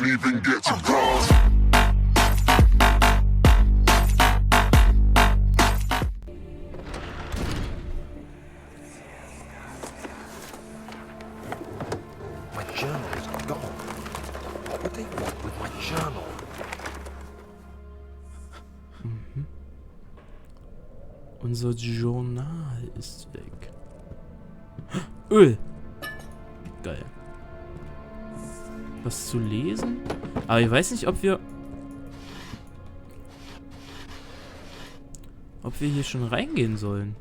didn't even get to cross. My journal is gone. What would they want with my journal? Unser Journal ist weg. Öl! Geil. Was zu lesen? Aber ich weiß nicht, ob wir hier schon reingehen sollen.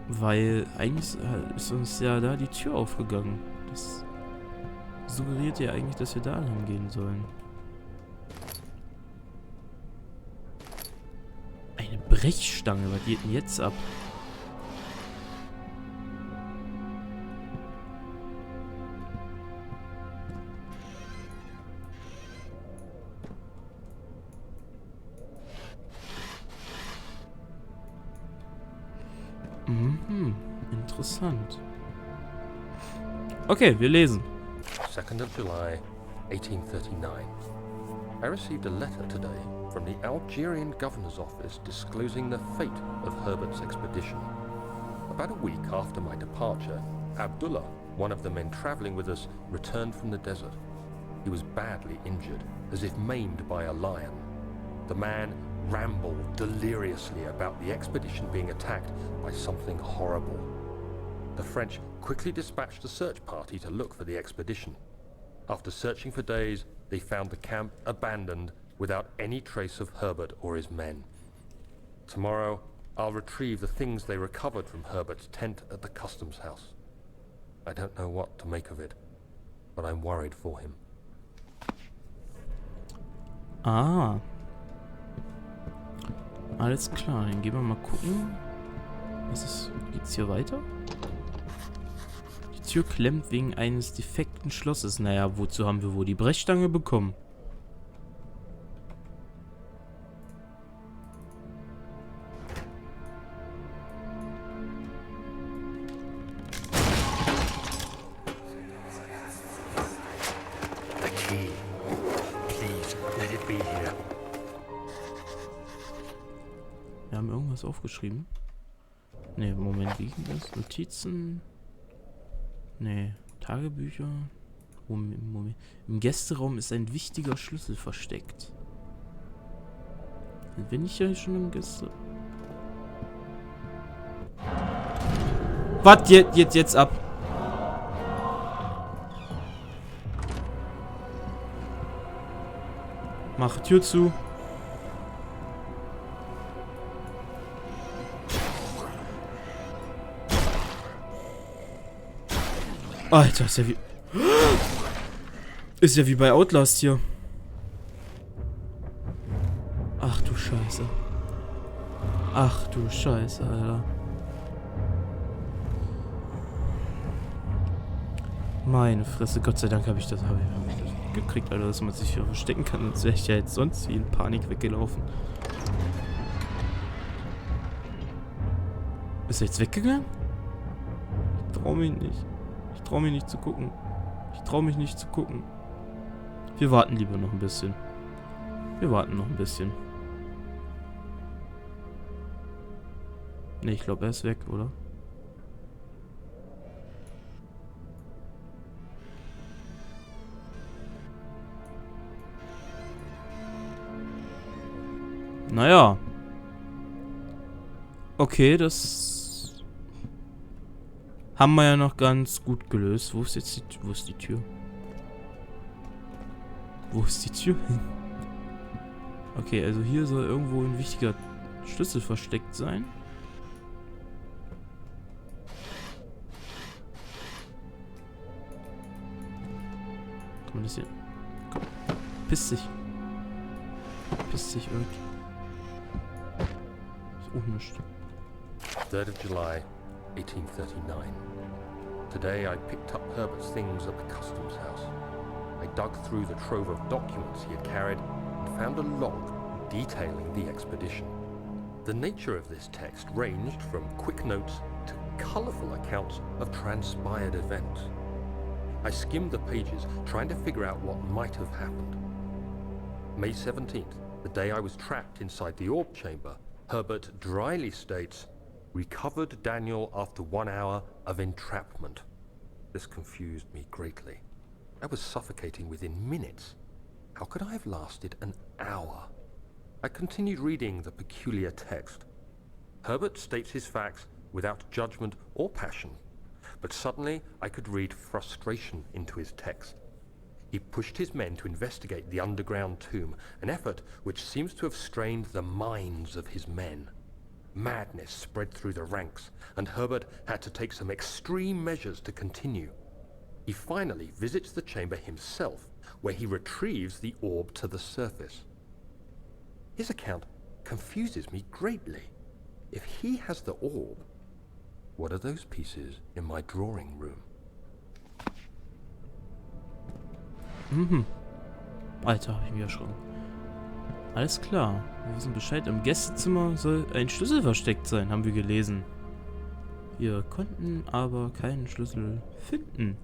Weil eigentlich ist uns ja da die Tür aufgegangen. Das suggeriert ja eigentlich, dass wir da lang gehen sollen. Eine Brechstange, was geht denn jetzt ab? Interessant. Okay, wir lesen. 2nd of July, 1839. I received a letter today from the Algerian governor's office disclosing the fate of Herbert's expedition. About a week after my departure, Abdullah, one of the men traveling with us, returned from the desert. He was badly injured, as if maimed by a lion. The man rambled deliriously about the expedition being attacked by something horrible. The French quickly dispatched a search party to look for the expedition. After searching for days, they found the camp abandoned without any trace of Herbert or his men. Tomorrow, I'll retrieve the things they recovered from Herbert's tent at the customs house. I don't know what to make of it, but I'm worried for him. Ah. Alles klar, dann gehen wir mal gucken. Geht's hier weiter? Die Tür klemmt wegen eines defekten Schlosses. Naja, wozu haben wir wohl die Brechstange bekommen? The key. Please, let it be here. Wir haben irgendwas aufgeschrieben. Ne, Moment, wie ging das? Notizen? Ne, Tagebücher. Moment. Im Gästeraum ist ein wichtiger Schlüssel versteckt. Bin ich ja schon im Gäste... Was jetzt ab? Mach Tür zu. Alter, ist ja wie... Ist ja wie bei Outlast hier. Ach du Scheiße. Ach du Scheiße, Alter. Meine Fresse, Gott sei Dank habe ich das gekriegt, Alter, dass man sich hier verstecken kann. Sonst wäre ich ja jetzt sonst wie in Panik weggelaufen. Ist er jetzt weggegangen? Ich trau mich nicht. Ich trau mich nicht zu gucken. Ich trau mich nicht zu gucken. Wir warten lieber noch ein bisschen. Wir warten noch ein bisschen. Ne, ich glaube, er ist weg, oder? Naja. Okay, das haben wir ja noch ganz gut gelöst. Wo ist jetzt die Tür? Wo ist die Tür? Wo ist die Tür hin? Okay, also hier soll irgendwo ein wichtiger Schlüssel versteckt sein. Kann man das hier... Komm. Piss dich. Piss dich irgendwie. Ist auch nichts. 3rd of July, 1839. Today I picked up Herbert's things at the customs house. I dug through the trove of documents he had carried and found a log detailing the expedition. The nature of this text ranged from quick notes to colourful accounts of transpired events. I skimmed the pages, trying to figure out what might have happened. May 17th, the day I was trapped inside the orb chamber, Herbert dryly states, "Recovered Daniel after 1 hour of entrapment." This confused me greatly. I was suffocating within minutes. How could I have lasted an hour? I continued reading the peculiar text. Herbert states his facts without judgment or passion, but suddenly I could read frustration into his text. He pushed his men to investigate the underground tomb, an effort which seems to have strained the minds of his men. Madness spread through the ranks, and Herbert had to take some extreme measures to continue. He finally visits the chamber himself, where he retrieves the orb to the surface. His account confuses me greatly. If he has the orb, what are those pieces in my drawing room? Alter, hab ich mich erschrocken. Alles klar. Wir wissen Bescheid. Im Gästezimmer soll ein Schlüssel versteckt sein, haben wir gelesen. Wir konnten aber keinen Schlüssel finden.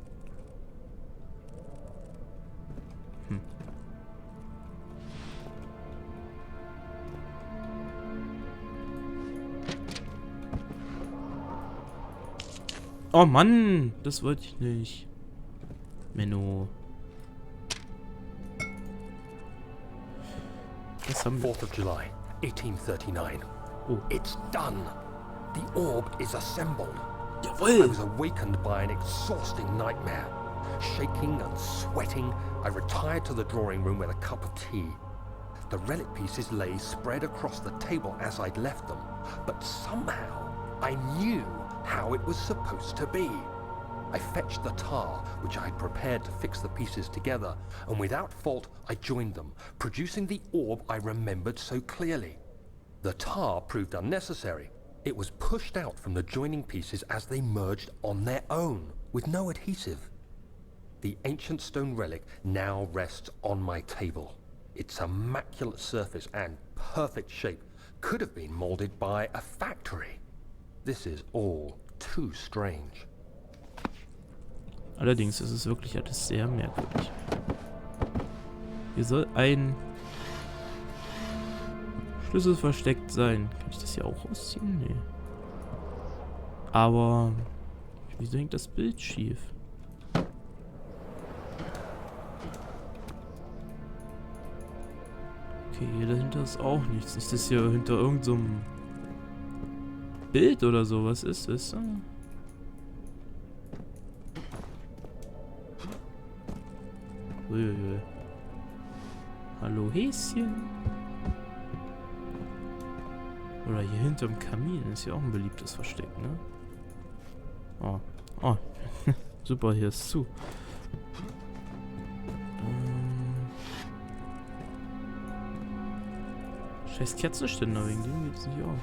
Oh Mann, das wollte ich nicht. Menno. Was haben wir? 4th of July, 1839. Oh. It's done. The orb is assembled. I Jawohl! was awakened by an exhausting nightmare. Shaking and sweating, I retired to the drawing room with a cup of tea. The relic pieces lay spread across the table as I'd left them, but somehow I knew how it was supposed to be. I fetched the tar, which I had prepared to fix the pieces together, and without fault I joined them, producing the orb I remembered so clearly. The tar proved unnecessary. It was pushed out from the joining pieces as they merged on their own, with no adhesive. The ancient stone relic now rests on my table. Its immaculate surface and perfect shape could have been molded by a factory. This is all too strange. Allerdings ist es wirklich alles sehr merkwürdig. Hier soll ein Schlüssel versteckt sein. Kann ich das hier auch rausziehen? Nee. Aber wieso hängt das Bild schief? Okay, hier dahinter ist auch nichts. Ist das hier hinter irgendeinem so Bild oder so? Was ist, wisst ihr? Uiuiui. Hallo Häschen. Oder hier hinterm Kamin ist ja auch ein beliebtes Versteck, ne? Oh. Oh. Super, hier ist zu. Scheiß Kerzenständer, wegen dem geht's nicht auf.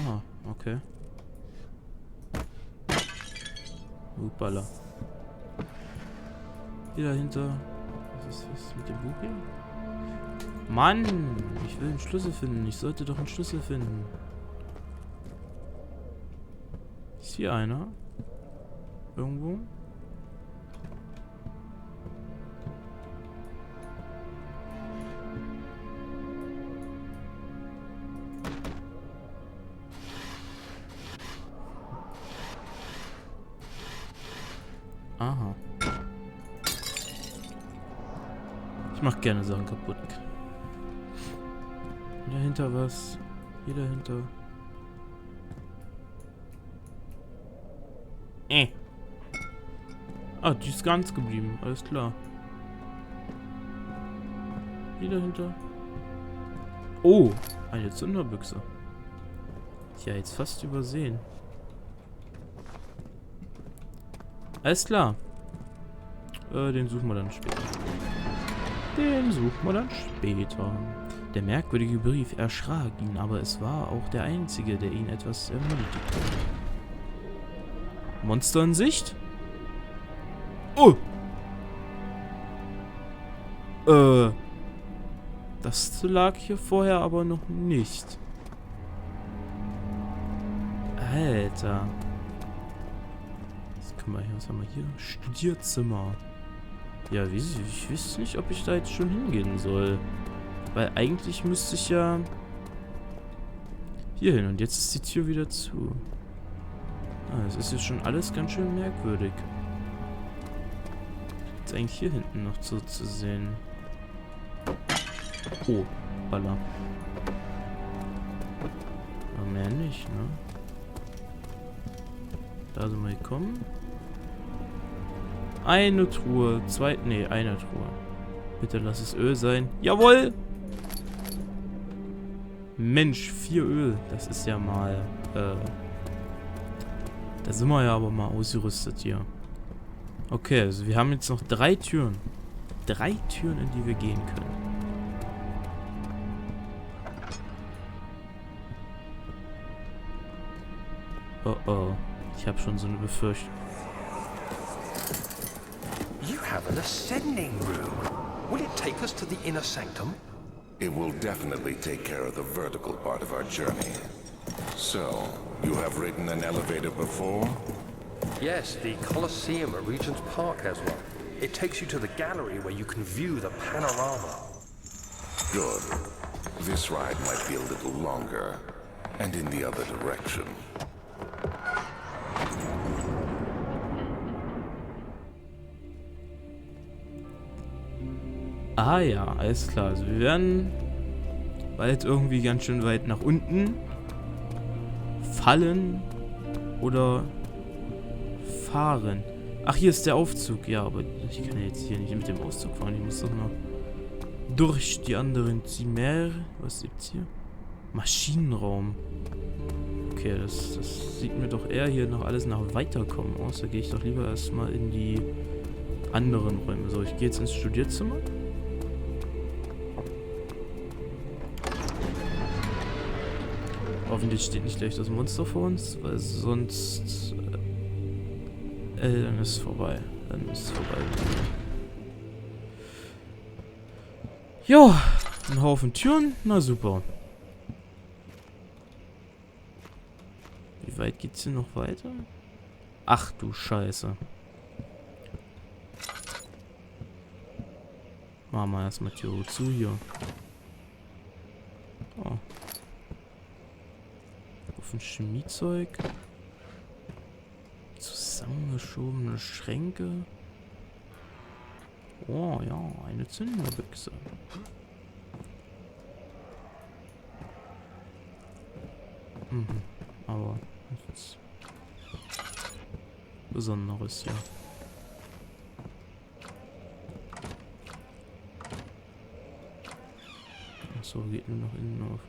Ah, okay. Hoppala. Hier dahinter. Was ist mit dem Buch hier? Mann! Ich will einen Schlüssel finden. Ich sollte doch einen Schlüssel finden. Ist hier einer? Irgendwo? Aha. Ich mach gerne Sachen kaputt. Hier dahinter was. Hier dahinter. Ah, die ist ganz geblieben. Alles klar. Hier dahinter. Oh, eine Zünderbüchse. Tja, jetzt fast übersehen. Alles klar. Den suchen wir dann später. Der merkwürdige Brief erschrak ihn, aber es war auch der einzige, der ihn etwas ermutigte. Monster in Sicht? Oh! Das lag hier vorher aber noch nicht. Alter. guck mal hier, was haben wir hier? Studierzimmer. Ja, ich weiß nicht, ob ich da jetzt schon hingehen soll. Weil eigentlich müsste ich ja hier hin und jetzt ist die Tür wieder zu. Ah, das ist jetzt schon alles ganz schön merkwürdig. Jetzt eigentlich hier hinten noch zu sehen. Oh, Baller. Aber mehr nicht, ne? Da sind wir gekommen. Eine Truhe, eine Truhe. Bitte lass es Öl sein. Jawohl! Mensch, 4 Öl. Das ist ja mal, da sind wir ja aber mal ausgerüstet hier. Okay, also wir haben jetzt noch 3 Türen. 3 Türen, in die wir gehen können. Oh oh. Ich habe schon so eine Befürchtung. You have an ascending room. Will it take us to the inner sanctum? It will definitely take care of the vertical part of our journey. So, you have ridden an elevator before? Yes, the Colosseum at Regent's Park has one. It takes you to the gallery where you can view the panorama. Good. This ride might be a little longer, and in the other direction. Ah ja, alles klar. Also wir werden bald irgendwie ganz schön weit nach unten fallen oder fahren. Ach, hier ist der Aufzug. Ja, aber ich kann ja jetzt hier nicht mit dem Aufzug fahren. Ich muss doch noch durch die anderen Zimmer. Was gibt's hier? Maschinenraum. Okay, das sieht mir doch eher hier noch alles nach Weiterkommen aus. Da gehe ich doch lieber erstmal in die anderen Räume. So, ich gehe jetzt ins Studierzimmer. Hoffentlich steht nicht gleich das Monster vor uns, weil sonst... dann ist es vorbei. Dann ist es vorbei. Ja, ein Haufen Türen. Na super. Wie weit geht's hier noch weiter? Ach du Scheiße. Machen wir erstmal Tür zu hier. Oh. Auf ein Chemiezeug. Zusammengeschobene Schränke. Oh ja, eine Zünderbüchse. Mhm, aber nichts Besonderes hier. Achso, geht nur nach innen auf.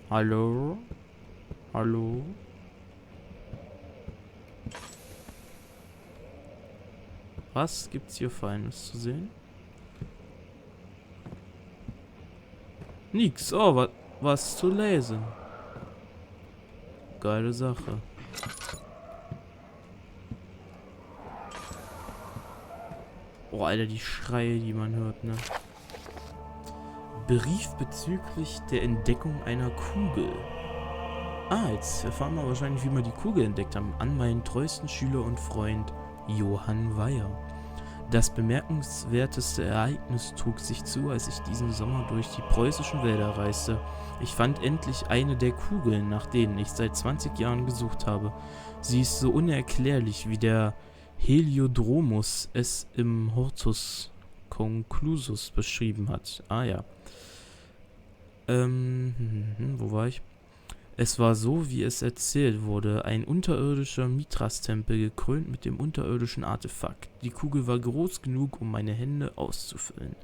Hallo? Hallo? Was gibt's hier Feines zu sehen? Nix. Oh, was zu lesen. Geile Sache. Oh, Alter, die Schreie, die man hört, ne? Brief bezüglich der Entdeckung einer Kugel. Ah, jetzt erfahren wir wahrscheinlich, wie wir die Kugel entdeckt haben. An meinen treuesten Schüler und Freund Johann Weyer. Das bemerkenswerteste Ereignis trug sich zu, als ich diesen Sommer durch die preußischen Wälder reiste. Ich fand endlich eine der Kugeln, nach denen ich seit 20 Jahren gesucht habe. Sie ist so unerklärlich, wie der Heliodromus es im Hortus Conclusus beschrieben hat. Ah ja. Wo war ich? Es war so, wie es erzählt wurde, ein unterirdischer Mithras-Tempel, gekrönt mit dem unterirdischen Artefakt. Die Kugel war groß genug, um meine Hände auszufüllen.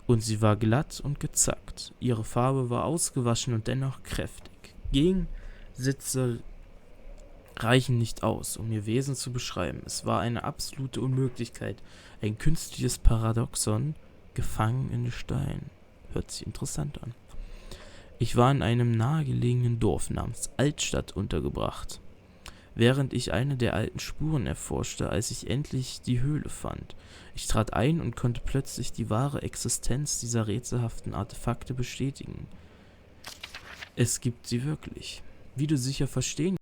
Und sie war glatt und gezackt. Ihre Farbe war ausgewaschen und dennoch kräftig. Gegensätze reichen nicht aus, um ihr Wesen zu beschreiben. Es war eine absolute Unmöglichkeit, ein künstliches Paradoxon, gefangen in Stein. Hört sich interessant an. Ich war in einem nahegelegenen Dorf namens Altstadt untergebracht, während ich eine der alten Spuren erforschte, als ich endlich die Höhle fand. Ich trat ein und konnte plötzlich die wahre Existenz dieser rätselhaften Artefakte bestätigen. Es gibt sie wirklich. Wie du sicher verstehen